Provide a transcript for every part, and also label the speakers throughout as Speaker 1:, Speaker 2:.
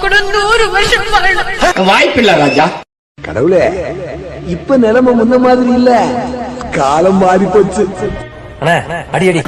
Speaker 1: கூட 100 வருஷம் வாழணும்.
Speaker 2: வாய்ப்பில்லை ராஜா.
Speaker 3: கடவுளே, இப்ப நிலைமை முன்ன மாதிரி இல்ல, காலம் மாறி போச்சு.
Speaker 4: அடி அடி.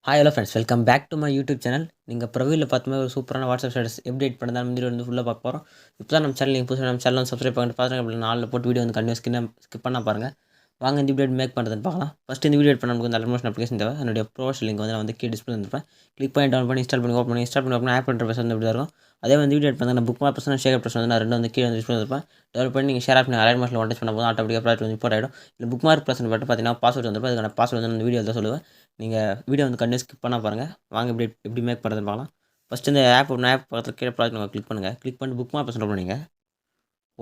Speaker 5: Hi hello friends, welcome back to my YouTube channel. நீங்கள் ப்ரொஃபைலில் பார்த்துமே ஒரு சூப்பரான வாட்ஸ்அப் ஸ்டேட்டஸ் எப்படி எடிட் பண்ணதான் முன்னாடி வந்து ஃபுல்லாக பார்க்க போகிறோம். இப்போ தான் நம்ம சேனல் நீங்கள் புதுசாக நம்ம சேனல் சப்ஸ்கிரைப் பண்ணிட்டு பாருங்கள். அப்படி நாளில் போட்டு வீடியோ வந்து கண்டினியூஸ் ஸ்கிப் பண்ணால் பாருங்கள். வாங்க இந்த வீடியோ மேக் பண்ணுறதுன்னு பார்க்கலாம். ஃபஸ்ட் இந்த வீடியோ பண்ண நமக்கு Alight Motion அப்ளிகேஷன் தேவை. என்னுடைய ப்ரோஷன் லிங்க் வந்து நான் வந்து டிஸ்பிளே வந்துருப்பேன். கிளிக் பண்ணி டவுன் பண்ணி இன்ஸ்டால் பண்ணி ஓப்பன் ஆப் பண்ணுற பேச வந்து இப்படி இருக்கும். அதே வந்து வீடியோ பண்ணி நான் புக் மார்க் ஷேர் ப்ரெஸ் வந்து நான் ரெண்டு வந்து கீழே வந்து டிஸ்பிளே வந்துருப்பேன். டெவலப் பண்ணி நீங்கள் ஷேர் பண்ணி Alight Motion டச் பண்ண போது ஆட்டோமேட்டிக்காக ப்ராஜெக்ட் வந்து இம்போர்ட் ஆகிடும். இல்லை புக் மார்க் ப்ளஸ் பட்டு பார்த்தீங்கன்னா பாஸ்வேர்ட் வந்துருப்போம். அதுக்கான பாஸ்வேர்ட் வந்து வீடியோ தான் சொல்லுவேன். நீங்கள் வீடியோ வந்து கண்டினியூஸ் ஸ்கிப் பண்ணால் பாருங்கள். வாங்க எப்படி மேக் பண்ணுறதுன்னு பார்க்கலாம். ஃபஸ்ட்டு இந்த ஆப் பக்கத்தில் கீழே ப்ராஜெக்ட் நம்ம கிளிக் பண்ணுங்கள். கிளிக் பண்ணிட்டு புக் மார்க் ஓப்பன் பண்ணிங்க.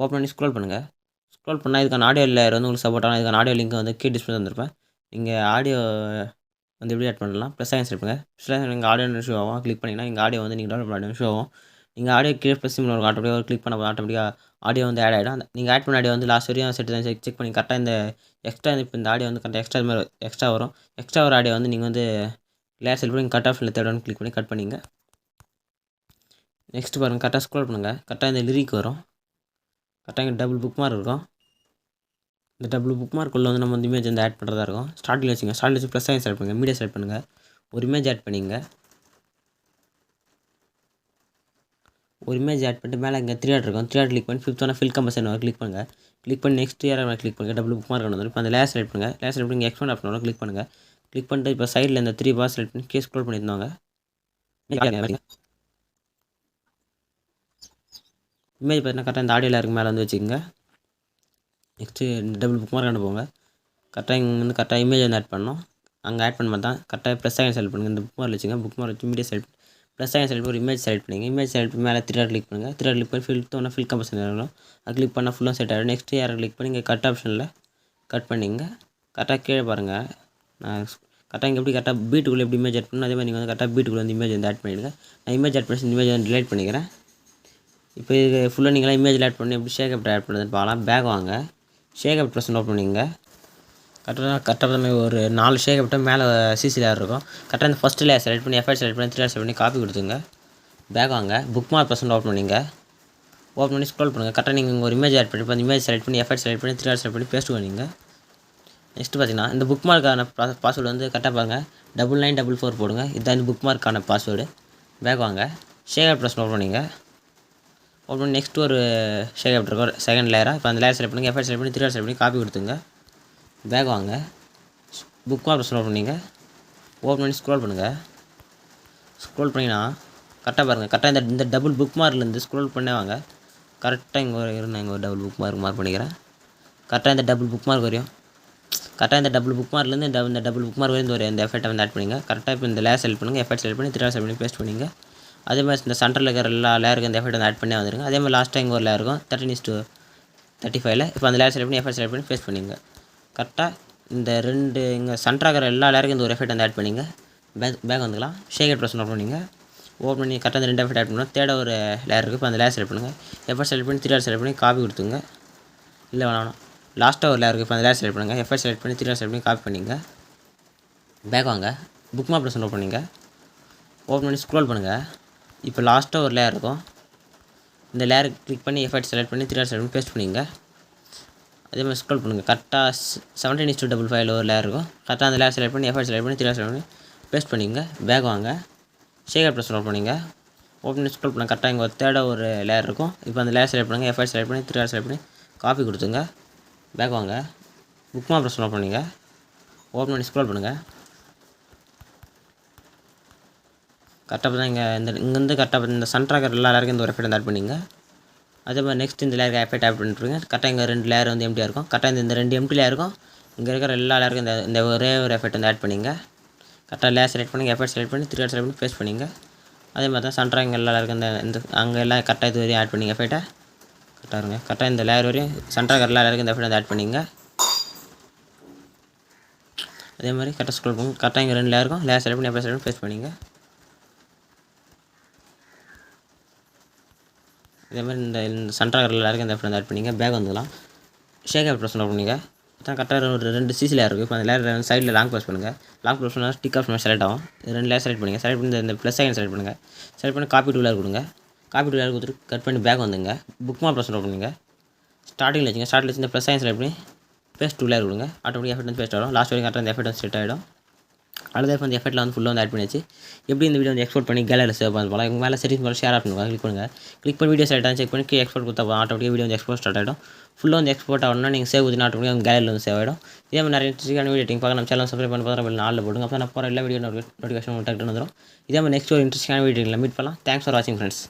Speaker 5: ஓப்பன் பண்ணி ஸ்க்ரோல் பண்ணுங்கள். ஸ்க்ரோல் பண்ணால் இதுக்கான ஆடியோ லேயர் வந்து உங்களுக்கு சப்போர்ட் ஆனால் இதுக்கான ஆடியோ லிங்க் வந்து டிஸ்பிளே வந்துருப்பேன். நீங்கள் ஆடியோ வந்து எப்படி ஆட் பண்ணலாம் ப்ளஸ் ஆகி செட் பண்ணுங்கள். ப்ளஸ் நீங்கள் ஆடியோ ஷோ ஆகும். கிளிக் பண்ணிங்கன்னா எங்கள் ஆடியோ வந்து நீங்கள் டவுன்லோட் பண்ண ஷோ ஆகும். நீங்கள் ஆடியோ கீழே ப்ளஸ் சிம்மில் ஒரு ஆட்டோமேட்டிக்காக கிளிக் பண்ண ஆட்டோமேட்டிக்காக ஆடியோ வந்து ஆட் ஆகிடும். நீங்கள் ஆட் பண்ண ஆடியோ வந்து லாஸ்ட் வரையும் செக் பண்ணி கரெக்டாக இந்த எக்ஸ்ட்ரா இப்போ இந்த ஆடியோ வந்து கரெக்டாக எக்ஸ்ட்ரா வரும். எக்ஸ்ட்ரா ஒரு ஆடியோ வந்து நீங்கள் வந்து லேயர் செட் பண்ணி கட் ஆஃபில் தேர்ட் கிளிக் பண்ணி கட் பண்ணிங்க. நெக்ஸ்ட் பாருங்கள், கரெக்டாக ஸ்க்ரோல் பண்ணுங்கள். கரெக்டாக இந்த லிரிக் வரும். கரெக்டாக இங்கே டபுள் புக் மார்க் இருக்கும். இந்த டபுள் புக் மார்க்குள்ளே வந்து நம்ம வந்து இமேஜ் வந்து ஆட் பண்ணுறதா இருக்கும். ஸ்டார்டில் வச்சு ப்ளஸ் ஆகி செலக்ட் பண்ணுங்கள். மீடியா செலக்ட் பண்ணுங்கள். ஒரு இமேஜ் ஆட் பண்ணிங்க. ஒரு இமேஜ் ஆட் பண்ணிட்டு மேலே இங்கே 3 இருக்கும். 3 கிளிக் பண்ணி 5th ஃபில் கம்பஷன் கிளிக் பண்ணுங்கள். கிளிக் பண்ணி நெக்ஸ்ட் இயர் கிளிக் பண்ணுங்கள். டபுள் புக் மார்க் வந்து இப்போ அந்த லேயர் செலக்ட் பண்ணுங்கள். லேயர் செலக்ட் பண்ணி எக்ஸ்போர்ட் ஆப்ஷனோட கிளிக் பண்ணுங்கள். கிளிக் பண்ணிட்டு இப்போ சைடில் இந்த 3 பார் செலக்ட் பண்ணி ஸ்க்ரோல் பண்ணியிருந்தாங்க. இமேஜ் பார்த்தீங்கன்னா கரெக்டாக இந்த ஆடியோ லேயருக்கு மேலே வந்து வச்சுக்கோங்க. நெக்ஸ்ட்டு டபுள் புக் மார்க் போங்க. கரெக்டாக இங்கே வந்து கரெக்டாக இமேஜ் வந்து ஆட் பண்ணணும். அங்கே ஆட் பண்ண தான் கரெக்டாக ப்ளஸ் ஆகி செலக்ட் பண்ணுங்கள். இந்த புக் மார்க் வச்சுங்க. புக் மார்க் வச்சு மீடியா செலக்ட் ப்ளஸ் ஆகி செலக்ட் ஒரு இமேஜ் செலக்ட் பண்ணிங்க. இமேஜ் செலக்ட் பண்ணி மேலே 3 கிளிக் பண்ணுங்கள். 3 கிளிக் பண்ணி ஃபில் கம்பஷன் வரும். அது கிளிக் பண்ணால் ஃபுல்லாக செட் ஆகிடும். நெக்ஸ்ட் யாரை கிளிக் பண்ணி இங்கே கட் ஆப்ஷனில் கட் பண்ணிங்க. கரெக்டாக கீழே பாருங்கள். நான் கரெக்டாக இங்கே எப்படி கரெக்டாக பீட்டுக்குள்ளே எப்படி இமேஜ் ஆட் பண்ணணும் அதே மாதிரி நீங்கள் வந்து கரெக்டாக பீட்டுக்குள்ளே வந்து இமேஜ் வந்து ஆட் பண்ணிவிடுங்க. நான் இமேஜ் ஆட் பண்ணி இமேஜ் வந்து டிலைட் பண்ணிக்கிறேன். இப்போ இது ஃபுல்லாக நீங்களாம் இமேஜில் ஆட் பண்ணி எப்படி ஷேக் அப் ஆட் பண்ணுறதுன்னு பார்க்கலாம். பேக் வாங்க. ஷேக் அப் ப்ரெஸ் ஓப்பன் பண்ணிங்க. கரெக்டாக ஒரு 4 ஷேக் அப்ட்டு மேலே சிசி லேயர் இருக்கும். கரெக்டாக இந்த ஃபஸ்ட் லேயர் செலக்ட் பண்ணி எஃபர்ட் செலக்ட் பண்ணி 3 செலக்ட் பண்ணி காப்பி கொடுத்துங்க. பேக் வாங்க. புக் மார்க் ப்ரெஸ் ஓப்பன் பண்ணிங்க. ஓப்பன் பண்ணி ஸ்க்ரோல் பண்ணுங்கள். கரெக்டாக நீங்கள் ஒரு இமேஜ் ஆட் பண்ணி அந்த இமேஜ் செலக்ட் பண்ணி எஃபர்ட் செலக்ட் பண்ணி 3 செலக்ட் பண்ணி பேஸ்ட் பண்ணிங்க. நெக்ஸ்ட்டு பார்த்தீங்கன்னா இந்த புக் மார்க்கான பாஸ்வேர்டு வந்து கரெக்டாக பாருங்கள். 9944 போடுங்க. இதுதான் இந்த புக் மார்க்கான பாஸ்வேர்டு. பேக் வாங்க. ஷேக் அப் ப்ரெஸ் ஓப்பன் பண்ணிங்க. ஓப்பன் பண்ணி நெக்ஸ்ட் ஒரு ஷேக் அப் இருக்கும் செகண்ட் லேயராக. இப்போ அந்த லேயர் செலக்ட் பண்ணி எஃபர்ட் செலக்ட் பண்ணி 3 செலக்ட் பண்ணி காப்பி கொடுத்துங்க. பேக் வாங்க. புக் மார்க் ப்ரெஸ் ஓப்பன் பண்ணிங்க. ஓப்பன் பண்ணி ஸ்க்ரோல் பண்ணுங்கள். ஸ்க்ரோல் பண்ணிங்கன்னா கரெக்டாக பாருங்கள். கரெக்டாக இந்த டபுள் புக் மார்க்லேருந்து ஸ்க்ரோல் பண்ணே வாங்க. கரெக்டாக இங்கே ஒரு டபுள் புக் மார்க் பண்ணிக்கிறேன். கரெக்டாக இந்த டபுள் புக் மார்க் வரையும் கரெக்டாக இந்த டபுள் புக் மார்க்லேருந்து இந்த டபுள் புக் மார்க் வரையும் இந்த எஃபெக்ட்டை வந்து ஆட் பண்ணிங்க. கரெக்டாக இப்போ இந்த லேயர் செலக்ட் பண்ணுங்கள். எஃபெக்ட் செலக்ட் பண்ணி 3 செலக்ட் பண்ணி பேஸ்ட் பண்ணிங்க. அதே மாதிரி இந்த சென்டரில் இருக்கிற எல்லா லேயருக்கு இந்த எஃபெக்ட் வந்து ஆட் பண்ணி வந்துருங்க. அதே மாதிரி லாஸ்ட்டாக இங்கே ஒரு லேயர் இருக்கும் 13:35. இப்போ அந்த லேயர் செலக்ட் பண்ணி எஃபெக்ட் செலக்ட் பண்ணி பேஸ்ட் பண்ணிங்க. கரெக்டாக இந்த 2 இங்கே சென்டராக இருக்கிற எல்லா லேயருக்கும் இந்த ஒரு எஃபெக்ட் வந்து ஆட் பண்ணிங்க. பேக் வந்துக்கலாம். ஷேக் அப் ப்ரெஸ் ஓப்பன் பண்ணிங்க. ஓப்பன் பண்ணி கரெக்டாக இந்த 2 எஃபெக்ட் ஆட் பண்ணணும். தேர்ட் ஒரு லேயர் இருக்குது. இப்போ அந்த லேயர் செலக்ட் பண்ணுங்கள். எஃபெக்ட் செலக்ட் பண்ணி 3 செலக்ட் பண்ணி காப்பி கொடுத்துங்க. இல்லை வேணாம். லாஸ்ட்டாக ஒரு லேயர் இருக்குது. இப்போ அந்த லேயர் செலக்ட் பண்ணுங்கள். எஃபெக்ட் செலக்ட் பண்ணி 3 செலக்ட் பண்ணி காப்பி பண்ணிங்க. பேக் வாங்க. புக் மார்க் ப்ரெஸ் ஓப்பன் பண்ணிங்க. ஓப்பன் பண்ணி ஸ்க்ரோல் பண்ணுங்கள். இப்போ லாஸ்ட்டாக ஒரு லேயர் இருக்கும். இந்த லேயர் கிளிக் பண்ணி எஃபெக்ட் செலக்ட் பண்ணி 3 செலக்ட் பண்ணி பேஸ்ட் பண்ணிங்க. அதே மாதிரி ஸ்க்ரோல் பண்ணுங்கள். கரெக்டாக 17:55 ஒரு லேயர் இருக்கும். கரெக்டாக அந்த லேயர் செலக்ட் பண்ணி எஃபெக்ட் செலக்ட் பண்ணி 3 செலக்ட் பண்ணி பேஸ்ட் பண்ணிங்க. பேக் வாங்க. ஷேக் அப் ப்ரெஸ் ஓப்பன் பண்ணிங்க. ஓப்பன் பண்ணி ஸ்க்ரோல் பண்ணுங்கள். கரெக்டாக இங்கே ஒரு தேர்ட் ஒரு லேயர் இருக்கும். இப்போ அந்த லேயர் செலக்ட் பண்ணுங்கள். எஃபெக்ட் செலக்ட் பண்ணி 3 செலக்ட் பண்ணி காப்பி கொடுத்துங்க. பேக் வாங்க. புக் மார்க் ப்ரெஸ் ஓப்பன் பண்ணிங்க. ஓப்பன் பண்ணி ஸ்க்ரோல் பண்ணுங்கள். கரெக்டாக பார்த்தா இங்கேருந்து கரெக்டாக இந்த சென்டராக எல்லா லேயருக்கும் இந்த ஒரு எஃபெக்ட் வந்து ஆட் பண்ணிங்க. அதே மாதிரி நெக்ஸ்ட் இந்த லேயருக்கு எஃபெக்ட் ஆட் பண்ணிட்டுருங்க. கரெக்டாக இங்கே 2 லேயர் வந்து எம்டியாக இருக்கும். கரெக்டாக இந்த 2 எம்டி லேயர் இருக்கும். இங்கே இருக்கிற எல்லா லேயருக்கும் இந்த ஒரே ஒரு எஃபெக்ட் வந்து ஆட் பண்ணிங்க. கரெக்டாக லேயர் செலக்ட் பண்ணி எஃபெக்ட் செலக்ட் பண்ணி 3 செலக்ட் பண்ணி பேஸ்ட் பண்ணிங்க. அதே மாதிரி தான் சென்டராக இங்கே எல்லா லேயருக்கும் இந்த அங்கே எல்லாம் கரெக்டாக இது வரையும் ஆட் பண்ணிங்க. எஃபெக்ட்டை கரெக்டாக இருங்க. கரெக்டாக இந்த லேயர் வரையும் சென்டராக எல்லா லேயருக்கும் இந்த எஃபெக்ட் வந்து ஆட் பண்ணிங்க. அதே மாதிரி கரெக்டாக ஸ்க்ரோல் பண்ணுங்க. கரெக்டாக இங்கே 2 லேயர் இருக்கும். லேயர் செலக்ட் பண்ணி எஃபெக்ட் செலக்ட் பண்ணி பேஸ்ட் பண்ணிங்க. இதே மாதிரி இந்த சென்டராக எல்லாருக்கும் இந்த எஃபெக்ட் ஆட் பண்ணிங்க. பேக் வந்துக்கலாம். ஷேக் அப் ப்ரெஸ் பண்ணிங்க. தான் கரெக்டாக ஒரு 2 சிசி லேயர் இருக்குது. இப்போ அந்த லேயர் சைடில் லாங் ப்ரெஸ் பண்ணுங்கள். லாங் ப்ரெஸ் பண்ணால் டிக் ஆப்ஷன் செலக்ட் ஆகும். 2 லேயர் செலக்ட் பண்ணுங்கள். செலக்ட் பண்ணி இந்த ப்ளஸ் ஐக்கன் செலக்ட் பண்ணுங்கள். செலக்ட் பண்ணி காப்பி டூ லேயர் கொடுங்க. காப்பி டூ லேயர் கொடுத்துட்டு கட் பண்ணி பேக் வந்துங்க. புக் மார்க் ப்ரெஸ் பண்ணுங்க. ஸ்டார்டிங்கில் வச்சுங்க. ஸ்டார்டில் வச்சு இந்த ப்ளஸ் ஐக்கன் செலக்ட் பண்ணி பேஸ்ட் டூ லேயர் கொடுங்க. ஆட்டோமேட்டிக் எஃபெக்ட் வந்து பேஸ்ட் ஆகிடும். லாஸ்ட் வரைக்கும் கரெக்டாக அந்த எஃபெக்ட் வந்து செட் ஆகிடும். அடுத்த வந்து எஃபெக்ட்டில் வந்து ஃபுல்லாக வந்து ஆட் பண்ணிச்சு. எப்படி இந்த வீடியோ வந்து எக்ஸ்போர்ட் பண்ணி கேலரியில் சேவ் பண்ண போகலாம். மேலே செட்டிங்ஸ் போல ஷேர் ஆப்ஷன் கிளிக் பண்ணுங்கள். கிளிக் பண்ணி வீடியோ செலக்ட் செக் பண்ணி எக்ஸ்போர்ட் கொடுத்தா ஆட்டோமேட்டிக் வீடியோ வந்து எக்ஸ்போர்ட் ஸ்டார்ட் ஆகிடும். ஃபுல்லாக வந்து எக்ஸ்போர்ட் ஆகணும்னா நீங்கள் சேவ் கொடுத்து ஆட்டோமேட்டிக் வந்து கேலரியில் வந்து சேவ் ஆகிடும். இதே மாதிரி நிறைய இன்ட்ரெஸ்டிங்கான வீடியோ பார்க்க நம்ம சேனல் சப்ஸ்கிரைப் பண்ணி பார்த்தா நாளில் போடுங்க. அப்போ நான் போகிற எல்லா வீடியோ நோட்டிஃபிகேஷன் உங்களுக்கு வந்துடும். இதே மாதிரி நெக்ஸ்ட் ஒரு இன்ட்ரெஸ்டிங்கான வீடியோவில் மீட் பண்ணலாம். தேங்க்ஸ் ஃபார் வாட்சிங் ஃப்ரெண்ட்ஸ்.